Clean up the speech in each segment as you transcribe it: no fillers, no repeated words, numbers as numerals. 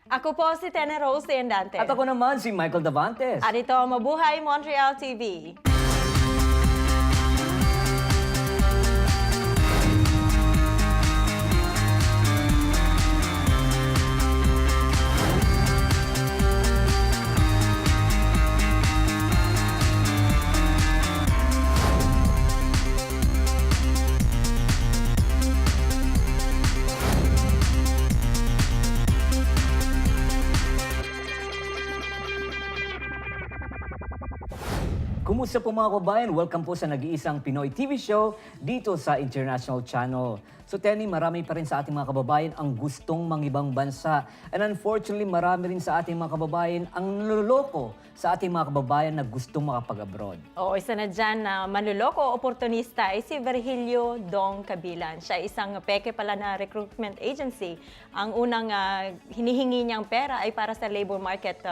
Ako po si Tene Rose de Andante. At ako naman si Michael Davantes. At ito ang Mabuhay Montreal TV. Kumusta po mga kababayan? Welcome po sa nag-iisang Pinoy TV show dito sa International Channel. So Tenny, marami pa rin sa ating mga kababayan ang gustong mangibang bansa. And unfortunately, marami rin sa ating mga kababayan ang naloloko sa ating mga kababayan na gustong makapag-abroad. Oo, isa na dyan na manluloko oportunista ay si Virgilio Dong Cabilan. Siya isang peke pala na recruitment agency. Ang unang hinihingi niyang pera ay para sa labor market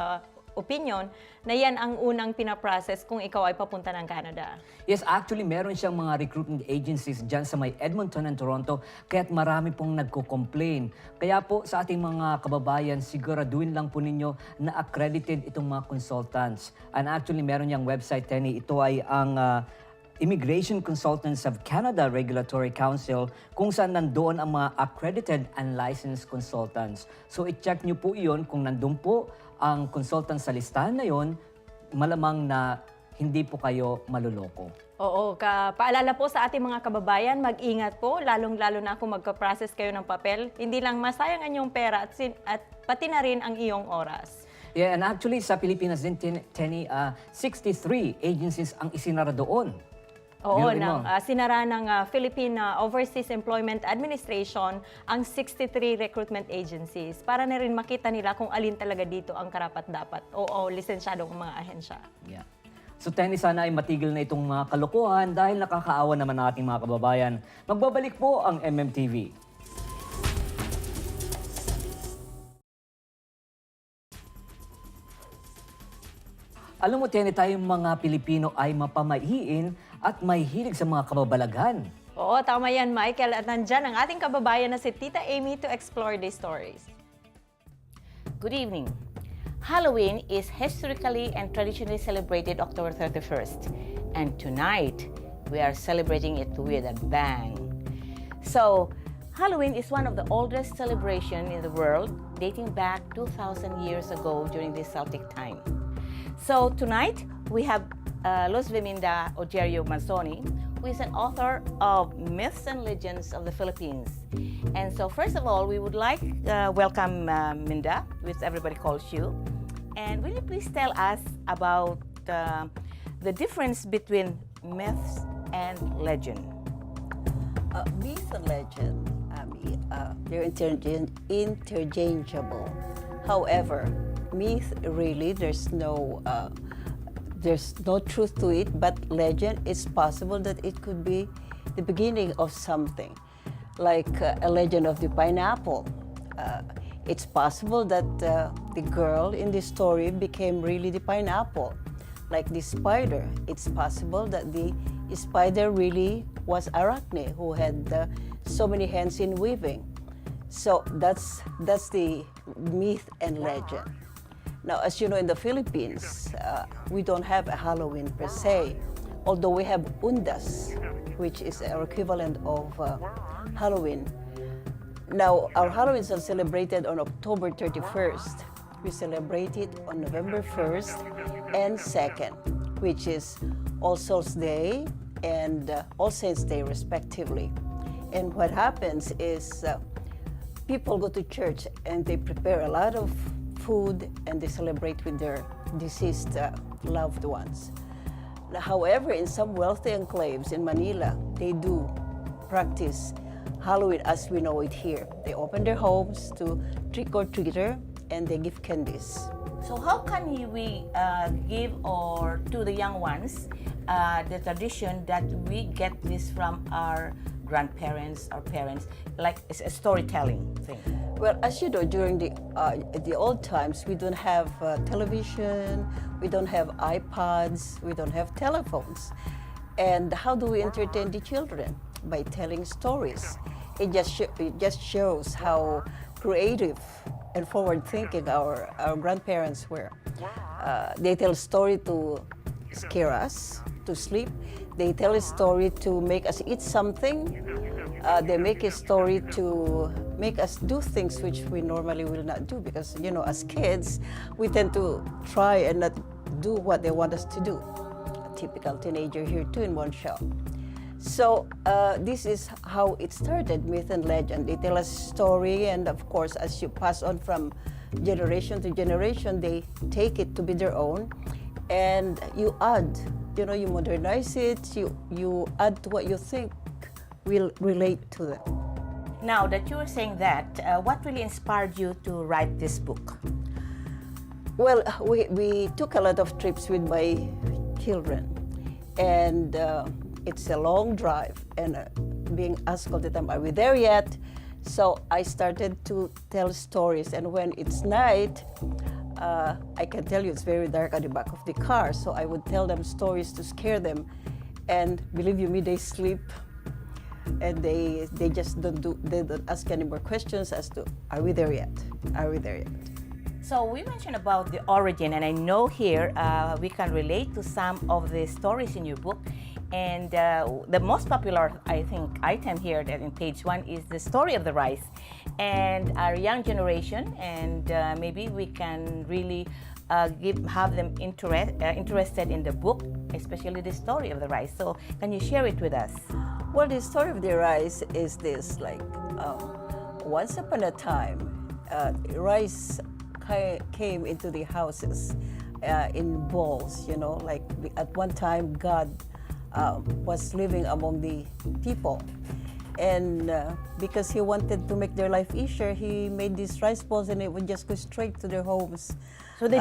opinion na yan ang unang pinaprocess kung ikaw ay papunta ng Canada. Yes, actually, meron siyang mga recruitment agencies dyan sa may Edmonton and Toronto, kaya't marami pong nagko-complain. Kaya po sa ating mga kababayan, siguraduhin lang po ninyo na accredited itong mga consultants. And actually, meron niyang website, Tenny. Ito ay ang Immigration Consultants of Canada Regulatory Council, kung saan nandoon ang mga accredited and licensed consultants. So i-check nyo po iyon. Kung nandun po ang consultant sa listahan na yon, malamang na hindi po kayo maluloko. Oo, paalala po sa ating mga kababayan, mag-ingat po, lalong-lalo na kung magka-process kayo ng papel. Hindi lang masayang ang iyong pera at pati na rin ang iyong oras. Yeah, and actually sa Pilipinas din, Tenny, 63 agencies ang isinara doon. Oo, sinara ng Philippine Overseas Employment Administration ang 63 recruitment agencies para na rin makita nila kung alin talaga dito ang karapat-dapat o lisensyadong mga ahensya. Yeah. So Tenny, sana ay matigil na itong mga kalokohan dahil nakakaawa naman ang ating mga kababayan. Magbabalik po ang MMTV. Alam mo, Tenny, tayong mga Pilipino ay mapamahiin at may hilig sa mga kababalaghan. Oo, tama yan, Michael. At nandyan ang ating kababayan na si Tita Amy to explore these stories. Good evening. Halloween is historically and traditionally celebrated October 31st. And tonight, we are celebrating it with a bang. So, Halloween is one of the oldest celebrations in the world, dating back 2,000 years ago during the Celtic time. So tonight, we have Luz Viminda Ogerio Manzoni, who is an author of Myths and Legends of the Philippines. And so first of all, we would like welcome Minda, which everybody calls you. And will you please tell us about the difference between myths and legend? Myth and legend, they're interchangeable. However, myth, really, there's no truth to it, but legend, it's possible that it could be the beginning of something, like a legend of the pineapple. It's possible that the girl in this story became really the pineapple, like the spider. It's possible that the spider really was Arachne, who had so many hands in weaving. So that's the myth and legend. Now, as you know, in the Philippines, we don't have a Halloween per se, although we have Undas, which is our equivalent of Halloween. Now, our Halloweens are celebrated on October 31st. We celebrate it on November 1st and 2nd, which is All Souls Day and All Saints Day, respectively. And what happens is people go to church and they prepare a lot of food and they celebrate with their deceased loved ones. However, in some wealthy enclaves in Manila, they do practice Halloween as we know it here. They open their homes to trick-or-treater and they give candies. So how can we give or to the young ones the tradition that we get this from our grandparents, our parents, like it's a storytelling thing? Well, as you know, during the old times, we don't have television, we don't have iPods, we don't have telephones. And how do we entertain the children? By telling stories. It just shows how creative and forward thinking our grandparents were. They tell a story to scare us to sleep. They tell a story to make us eat something. They make a story to make us do things which we normally will not do, because as kids we tend to try and not do what they want us to do. A typical teenager here too in one show. So this is how it started, myth and legend. They tell us a story, and of course, as you pass on from generation to generation, they take it to be their own, and you add, you modernize it, you add to what you think will relate to them. Now that you were saying that, what really inspired you to write this book? Well, we took a lot of trips with my children, and it's a long drive, and being asked all the time, are we there yet? So I started to tell stories, and when it's night, I can tell you it's very dark at the back of the car, so I would tell them stories to scare them, and believe you me, they sleep, and they just they don't ask any more questions as to, are we there yet? Are we there yet? So we mentioned about the origin, and I know here we can relate to some of the stories in your book. And the most popular, I think, item here that in page 1 is the story of the rice. And our young generation, and maybe we can really have them interested in the book, especially the story of the rice. So can you share it with us? Well, the story of the rice is this, once upon a time, rice came into the houses in bowls, at one time God was living among the people, and because he wanted to make their life easier, he made these rice balls, and it would just go straight to their homes. So they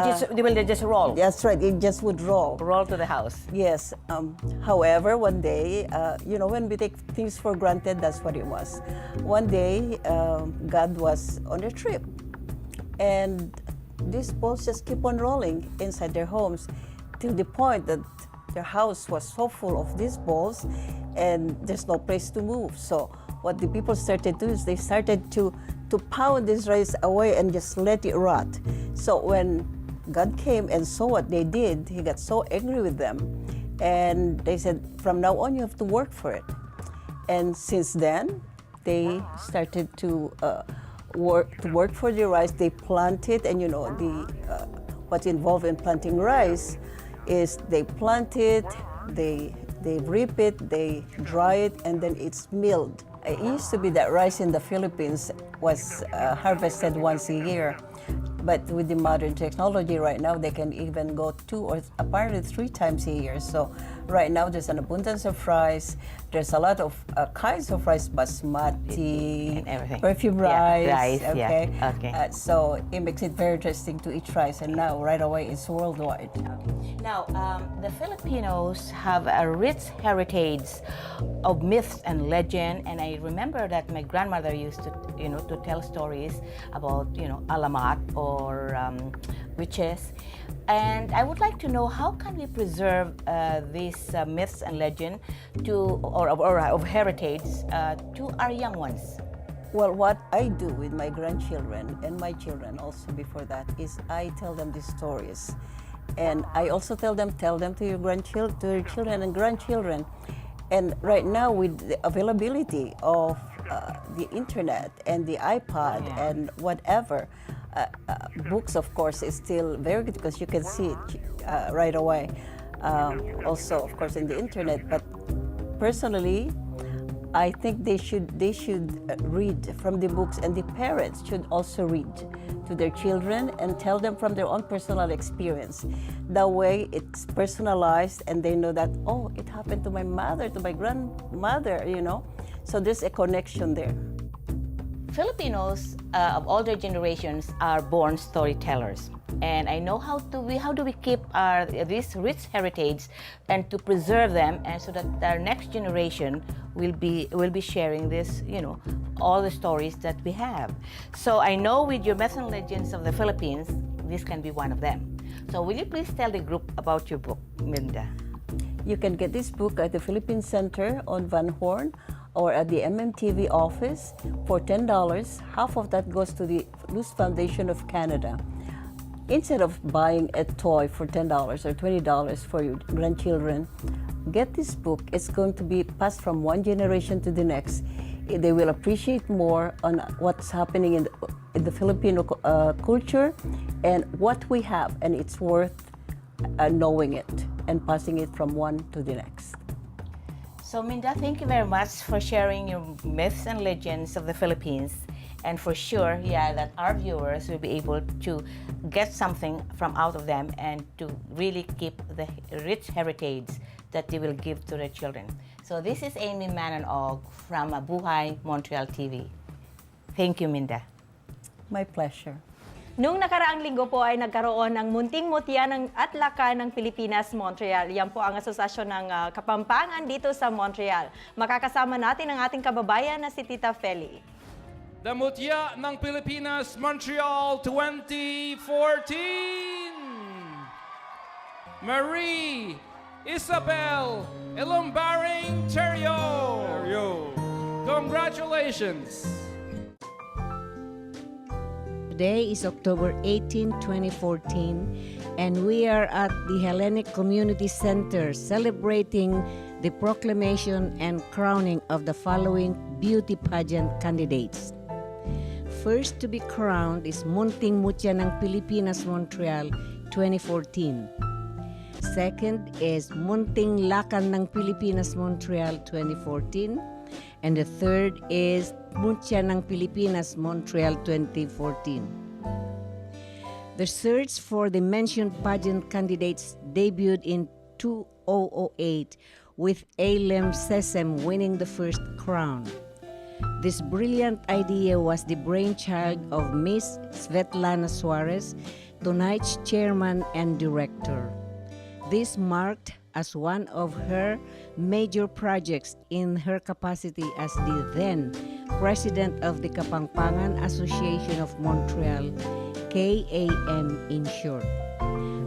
just roll? That's right, it just would roll Roll to the house. Yes. However, one day, when we take things for granted, that's what it was. One day, God was on a trip, and these balls just keep on rolling inside their homes, till the point that their house was so full of these balls, and there's no place to move. So what the people started to do is they started to pound this rice away and just let it rot. So when God came and saw what they did, he got so angry with them, and they said, from now on you have to work for it. And since then, they started to work for the rice. They plant it, and what's involved in planting rice is they plant it, they reap it, they dry it, and then it's milled. It used to be that rice in the Philippines was harvested once a year. But with the modern technology right now, they can even go 2 or apparently 3 times a year. So right now there's an abundance of rice. There's a lot of kinds of rice, basmati, And everything. perfume Yeah, rice. rice, yeah. Okay. Okay. So it makes it very interesting to eat rice. And now right away it's worldwide. Now, the Filipinos have a rich heritage of myths and legend, and I remember that my grandmother used to tell stories about alamat or witches, and I would like to know, how can we preserve these myths and legend of heritage to our young ones? Well, what I do with my grandchildren and my children also before that is I tell them these stories. And I also tell them to your grandchildren, to your children and grandchildren. And right now, with the availability of the internet and the iPad and whatever, books, of course, is still very good because you can see it right away. Also, of course, in the internet. But personally, I think they should read from the books, and the parents should also read to their children and tell them from their own personal experience. That way it's personalized, and they know that, oh, it happened to my mother, to my grandmother, So there's a connection there. Filipinos of older generations are born storytellers, and I know how do we keep this rich heritage and to preserve them, and so that our next generation will be sharing this, all the stories that we have. So I know with your myths and legends of the Philippines, this can be one of them. So will you please tell the group about your book, Minda? You can get this book at the Philippine Center on Van Horn or at the MMTV office for $10. Half of that goes to the Luz Foundation of Canada. Instead of buying a toy for $10 or $20 for your grandchildren, get this book. It's going to be passed from one generation to the next. They will appreciate more on what's happening in the Filipino culture and what we have, and it's worth knowing it and passing it from one to the next. So, Minda, thank you very much for sharing your myths and legends of the Philippines. And for sure, that our viewers will be able to get something from out of them and to really keep the rich heritage that they will give to their children. So this is Amy Mananog from Buhay Montreal TV. Thank you, Minda. My pleasure. Noong nakaraang linggo po ay nagkaroon ng Munting Mutya at Laka ng Pilipinas, Montreal. Yan po ang asosasyon ng Kapampangan dito sa Montreal. Makakasama natin ang ating kababayan na si Tita Feli. The Mutya ng Pilipinas, Montreal 2014. Marie Isabel Ilumbaring Terrio. Congratulations. Today is October 18, 2014, and we are at the Hellenic Community Center celebrating the proclamation and crowning of the following beauty pageant candidates. First to be crowned is Munting Mutya ng Pilipinas, Montreal 2014. Second is Munting Lakan ng Pilipinas, Montreal 2014. And the third is Mutya ng Pilipinas, Montreal 2014. The search for the mentioned pageant candidates debuted in 2008 with Alem Sesem winning the first crown. This brilliant idea was the brainchild of Miss Svetlana Suarez, tonight's chairman and director. This marked as one of her major projects in her capacity as the then president of the Kapampangan Association of Montreal, KAM in short.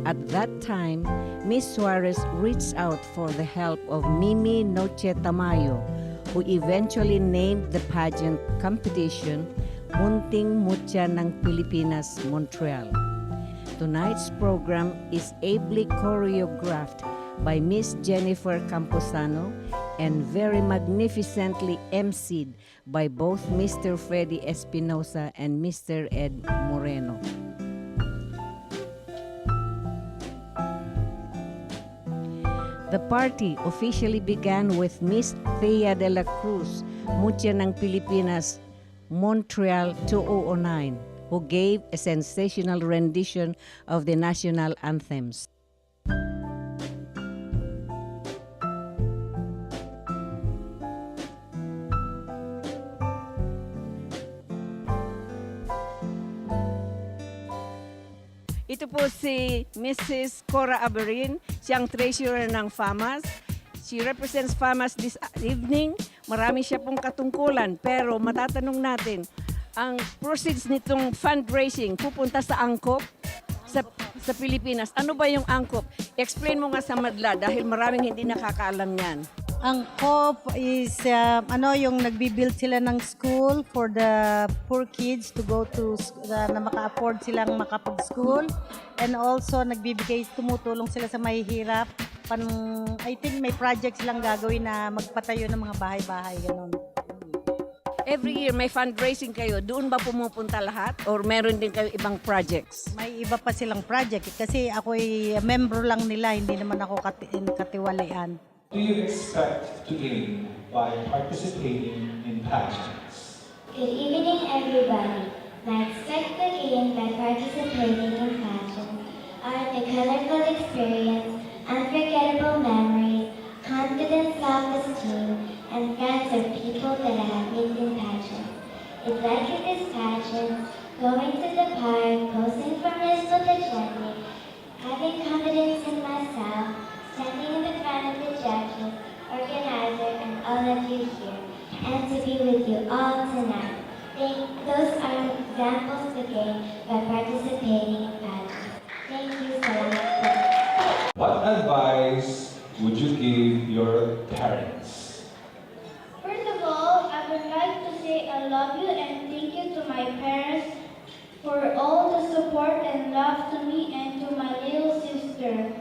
At that time, Miss Suarez reached out for the help of Mimi Noche Tamayo, who eventually named the pageant competition Munting Mutya ng Pilipinas, Montreal. Tonight's program is ably choreographed by Miss Jennifer Camposano and very magnificently emceed by both Mr. Freddy Espinosa and Mr. Ed Moreno. The party officially began with Miss Thea de la Cruz, Mutya ng Pilipinas, Montreal 2009, who gave a sensational rendition of the national anthems. Ito po si Mrs. Cora Aberin, siyang treasurer ng FAMAS. She represents FAMAS this evening. Marami siya pong katungkulan, pero matatanong natin, ang proceeds nitong fundraising pupunta sa angkop sa Pilipinas. Ano ba yung angkop? Explain mo nga sa madla dahil maraming hindi nakakaalam yan. Ang COP is yung nagbi-build sila ng school for the poor kids to go to na maka-afford silang makapag-school, and also tumutulong sila sa mahihirap. I think may project silang gagawin na magpatayo ng mga bahay-bahay ganun. Every year may fundraising kayo. Doon ba pumupunta lahat or meron din kayo ibang projects? May iba pa silang project kasi ako'y member lang nila, hindi naman ako katiwalian. Do you expect to gain by participating in pageants? Good evening, everybody. My expected gain by participating in pageants are the colorful experience, unforgettable memories, confidence, self-esteem, and friends of people that I have met in pageants. It's like in this pageant, going to the park, posing for Miss Photogenic, having confidence in myself, standing in the front of the judges, organizer, and all of you here, and to be with you all tonight. Those are examples to gain by participating in pageants. Thank you so much. What advice would you give your parents? First of all, I love you and thank you to my parents for all the support and love to me and to my little sister.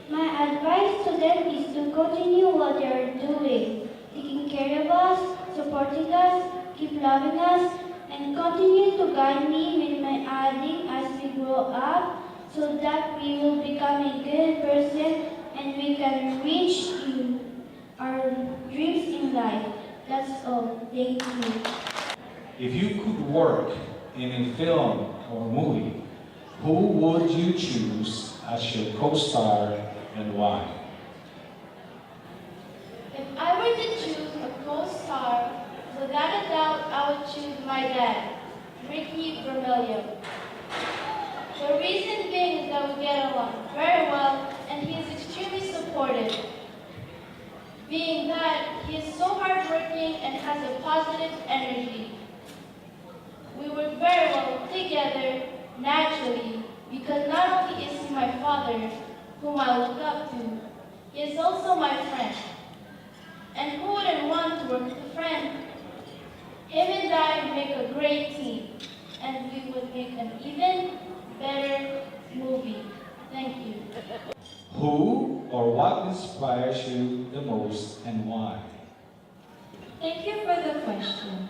My advice to them is to continue what they are doing, taking care of us, supporting us, keep loving us, and continue to guide me with my adding as we grow up so that we will become a good person and we can reach our dreams in life. That's all. Thank you. If you could work in a film or movie, who would you choose as your co-star and why? If I were to choose a co-star, without a doubt, I would choose my dad, Ricky Vermillion. The reason being is that we get along very well and he is extremely supportive. Being that he is so hardworking and has a positive energy. We work very well together, naturally, because not only is he my father, whom I look up to, he is also my friend. And who wouldn't want to work with a friend? Him and I make a great team, and we would make an even better movie. Thank you. Who or what inspires you the most and why? Thank you for the question.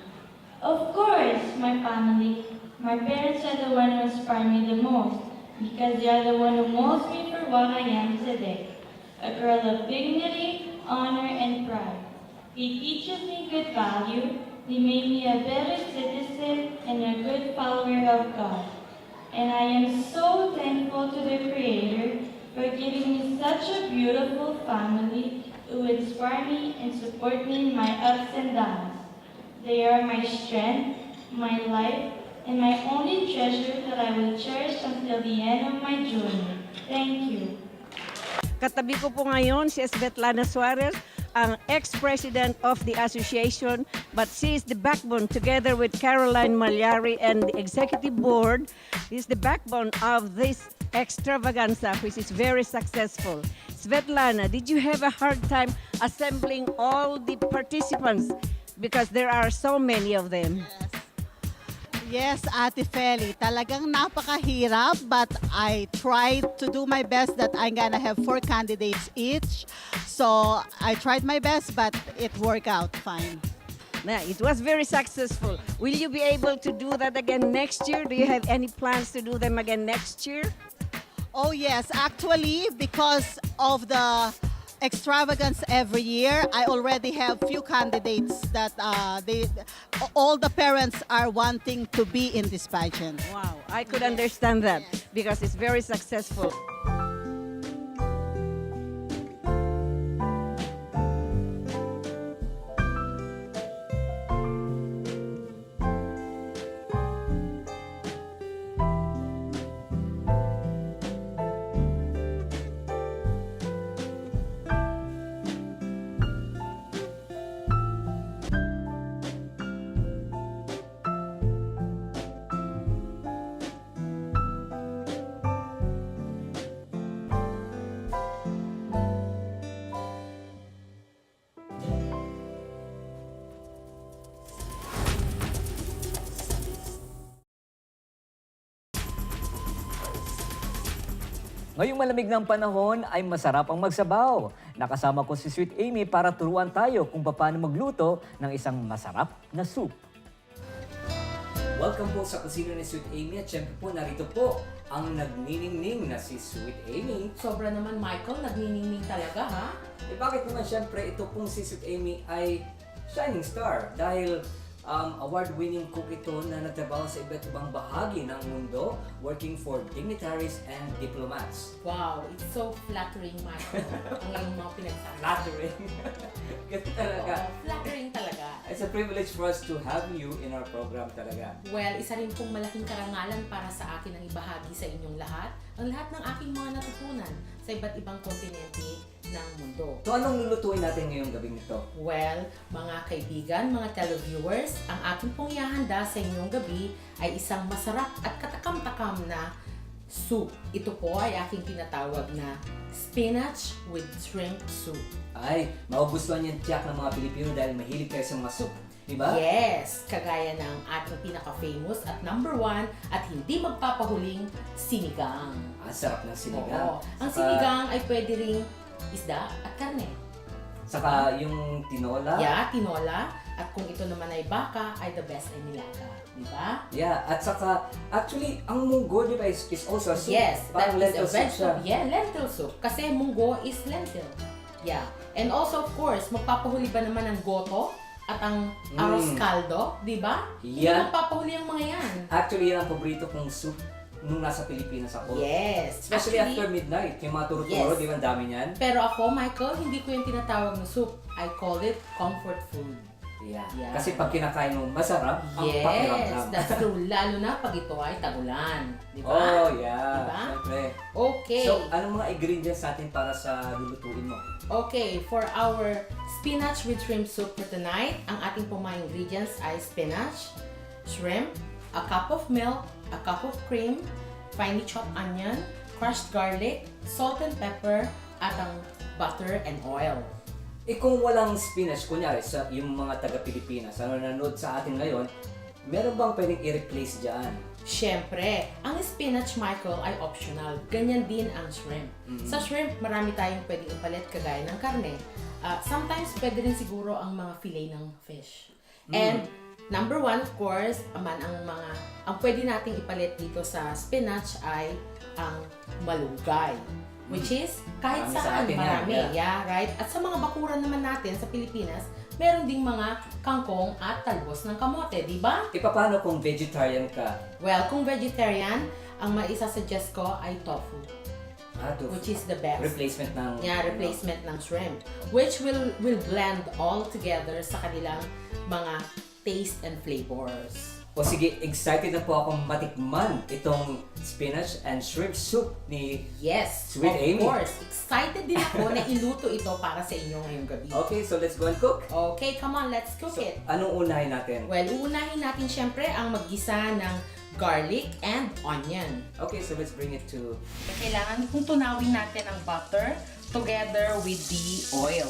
Of course, my family. My parents are the one who inspire me the most, because they are the one who molds me for what I am today. A girl of dignity, honor, and pride. They teaches me good value. They made me a better citizen and a good follower of God. And I am so thankful to the Creator for giving me such a beautiful family who inspire me and support me in my ups and downs. They are my strength, my life, and my only treasure that I will cherish until the end of my journey. Thank you. Katabi ko po ngayon si Svetlana Suarez, ang ex-president of the association, but she is the backbone together with Caroline Malyari and the executive board. Is the backbone of this extravaganza, which is very successful. Svetlana, did you have a hard time assembling all the participants because there are so many of them? Yes, Ate Feli, talagang napakahirap, but I tried to do my best that I'm gonna have 4 candidates each. So I tried my best, but it worked out fine. Yeah, it was very successful. Will you be able to do that again next year? Do you have any plans to do them again next year? Oh yes, actually, because of the extravagance every year, I already have few candidates that all the parents are wanting to be in this pageant. Wow, I could understand that because it's very successful. Ngayong malamig ng panahon ay masarap ang magsabaw. Nakasama ko si Sweet Amy para turuan tayo kung paano magluto ng isang masarap na soup. Welcome po sa kusina ni Sweet Amy at syempre po narito po ang nagniningning na si Sweet Amy. Sobra naman, Michael. Nagniningning talaga, ha? Eh bakit naman syempre ito pong si Sweet Amy ay shining star dahil award-winning cook ito na nagtrabaho sa iba't ibang bahagi ng mundo working for dignitaries and diplomats. Wow, it's so flattering, Michael. Ang iyong mga pinagsasabi. Flattering. Kasi talaga. Oo, flattering talaga. It's a privilege for us to have you in our program talaga. Well, isa rin pong malaking karangalan para sa akin ang ibahagi sa inyong lahat ang lahat ng aking mga natutunan sa iba't ibang kontinente ng mundo. So anong lulutuin natin ngayong gabing ito? Well, mga kaibigan, mga televiewers, ang aking pong ihahanda sa inyong gabi ay isang masarap at katakam-takam na soup. Ito po ay aking tinatawag na spinach with shrimp soup. Ay, magugustuhan yan tiyak ng mga Pilipino dahil mahilig kayo sa mga soup. di ba? Yes, kagaya ng ating pinaka-famous at number 1 at hindi magpapahuling sinigang. Sarap ng sinigang. Oo. Ang Saka- sinigang ay pwede ring isda at karne. Saka yung tinola. Yeah, tinola. At kung ito naman ay baka, ay the best ay nilaga. Di ba? Yeah, at saka, actually, ang munggo, di ba, is also soup. Yes, that Parang is lentil a soup siya. vegetable. Yeah, lentil soup. Kasi munggo is lentil. Yeah. And also, of course, magpapahuli ba naman ng goto at ang arroz caldo, di ba? Hindi Yeah. magpapahuli ang mga yan. Actually, yan ang paborito kong soup nung nasa Pilipinas ako. Yes. Especially Actually, after midnight, yung mga turo-turo, Yes. di ba, ang dami niyan? Pero ako, Michael, hindi ko yung tinatawag na soup. I call it comfort food. Yeah. Yeah. Kasi pag kinakain mo, masarap ang Yes, pakiramdam. that's true. Lalo na pag ito ay tagulan. Di ba? Oh, yeah. Diba? Siyempre. Okay. So, anong mga ingredients natin para sa lulutuin mo? Okay, for our spinach with shrimp soup for tonight, ang ating pong mga ingredients ay spinach, shrimp, a cup of milk, a cup of cream, finely chopped onion, crushed garlic, salt and pepper, at ang butter and oil. Kung walang spinach, kunyari, sa yung mga taga-Pilipinas, nanonood sa atin ngayon, meron bang pwedeng i-replace dyan? Siyempre, ang spinach, Michael, ay optional. Ganyan din ang shrimp. Sa shrimp, marami tayong pwedeng ipalit kagaya ng karne. Sometimes, pwede rin siguro ang mga fillet ng fish. And number 1, of course, ang pwede nating ipalit dito sa spinach ay ang malunggay. Which is, kahit Marami sa saan, atin yan, marami. yeah. Yeah, right? At sa mga bakuran naman natin sa Pilipinas, meron ding mga kangkong at talbos ng kamote, di ba? Paano kung vegetarian ka? Well, kung vegetarian, ang maisa-suggest ko ay tofu, Tofu. which is the best. Replacement ng... Replacement ng shrimp, which will blend all together sa kanilang mga taste and flavors. O sige, excited na po akong matikman itong spinach and shrimp soup ni... Yes, Sweet of Amy. course. Excited din ako na iluto ito para sa inyo ngayong gabi. Okay, so let's go and cook. Okay, come on, let's cook So, it. anong unahin natin? Well, uunahin natin syempre ang maggisa ng garlic and onion. Okay, so let's bring it to... Kailangan kung tunawin natin ang butter together with the oil.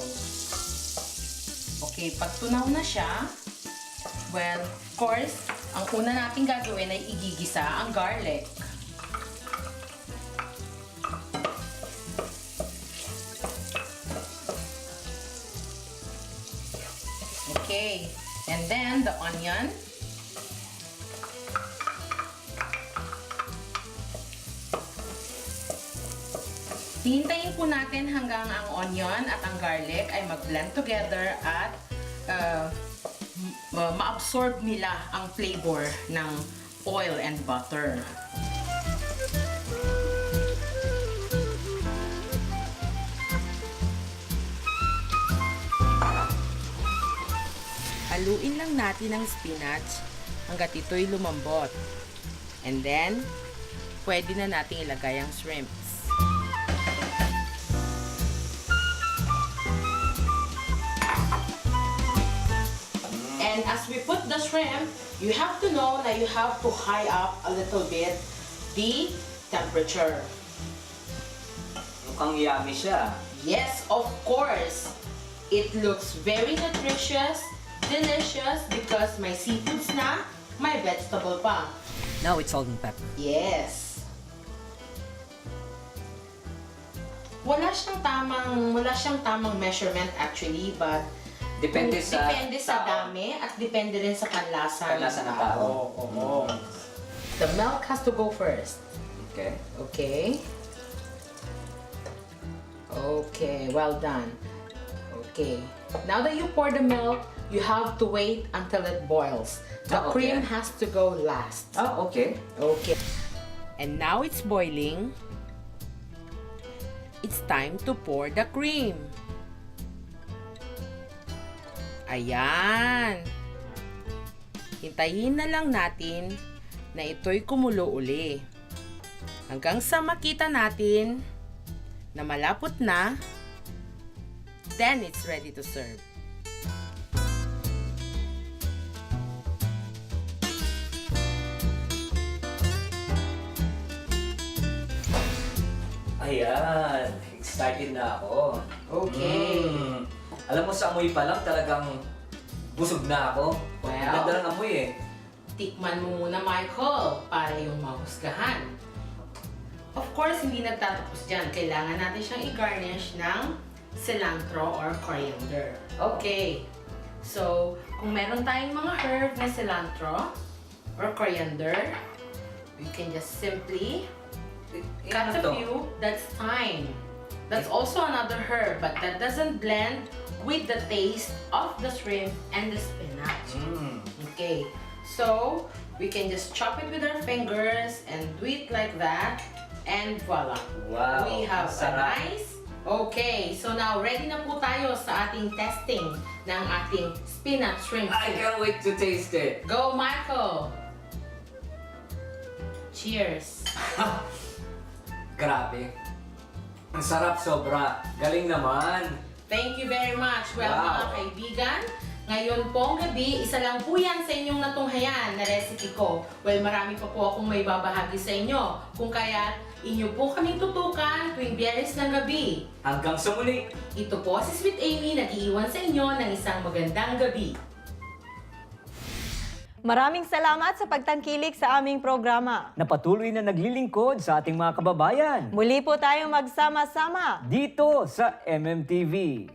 Okay, pag tunaw na siya, well, of course, ang una natin gagawin ay igigisa ang garlic. Okay, and then the onion. Hihintayin po natin hanggang ang onion at ang garlic ay mag-blend together at ma-absorb nila ang flavor ng oil and butter. Haluin lang natin ang spinach hanggat ito'y lumambot. And then, pwede na nating ilagay ang shrimps. And as we put the shrimp, you have to know that you have to high up a little bit the temperature. Mukhang yummy siya. Yes, of course. It looks very nutritious, delicious because may seafoods na, may vegetable pa. Now it's salt and pepper. Yes. Wala siyang tamang measurement actually, but Depende sa dami at depende rin sa panlasa ng tao. The milk has to go first. Okay. Okay. Okay, well done. Okay. Now that you pour the milk, you have to wait until it boils. The Okay. cream has to go last. Oh, okay. Okay. And now it's boiling. It's time to pour the cream. Ayan. Hintayin na lang natin na ito'y kumulo uli. Hanggang sa makita natin na malapot na, then it's ready to serve. Ayan. Excited na ako. Okay. Alam mo, sa amoy pa lang talagang Busog na ako. Well, Ang ganda ng amoy eh. Tikman mo muna, Michael, para yung mahusgahan. Of course, hindi nagtatapos dyan. Kailangan natin siyang i-garnish ng cilantro or coriander. Okay. So, kung meron tayong mga herb na cilantro or coriander, we can just simply cut a few. That's thyme. That's also another herb, but that doesn't blend with the taste of the shrimp and the spinach. Okay, so we can just chop it with our fingers and do it like that, and voila. Wow, We have a sarap. nice. Okay, so now ready na po tayo sa ating testing ng ating spinach shrimp I soup. can't wait to taste it. Go, Michael! Cheers! Grabe. Ang sarap sobra. Galing naman. Thank you very much. Well, Wow. mga kaibigan, ngayon pong gabi, isa lang po yan sa inyong natunghayan na recipe ko. Well, marami pa po akong may babahagi sa inyo. Kung kaya, inyo po kaming tutukan tuwing Biyernes ng gabi. Hanggang sa muli. Ito po si Sweet Amy, nag-iiwan sa inyo ng isang magandang gabi. Maraming salamat sa pagtangkilik sa aming programa. Na patuloy na naglilingkod sa ating mga kababayan. Muli po tayong magsama-sama. Dito sa MMTV.